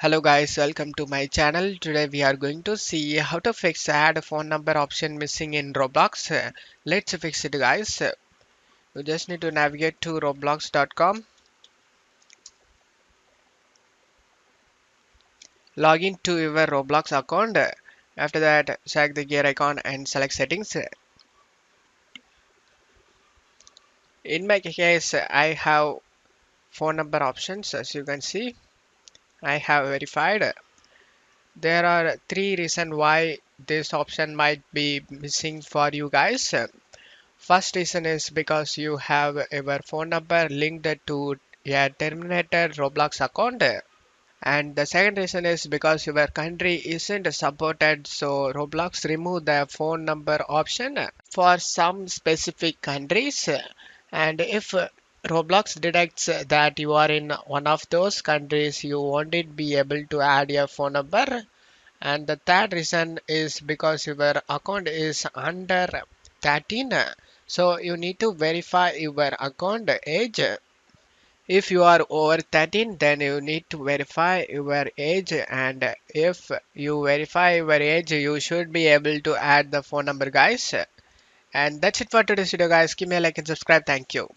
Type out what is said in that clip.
Hello guys, welcome to my channel. Today we are going to see how to fix add phone number option missing in Roblox. Let's fix it guys. You just need to navigate to Roblox.com, log in to your Roblox account. After that, select the gear icon and select settings. In my case, I have phone number options. As you can see, I have verified. There are three reasons why this option might be missing for you guys. First reason is because you have your phone number linked to a terminated Roblox account. And the second reason is because your country isn't supported, so Roblox remove the phone number option for some specific countries. And if Roblox detects that you are in one of those countries, you won't be able to add your phone number. And the third reason is because your account is under 13. So you need to verify your account age. If you are over 13, then you need to verify your age. And if you verify your age, you should be able to add the phone number, guys. And that's it for today's video, guys. Give me a like and subscribe. Thank you.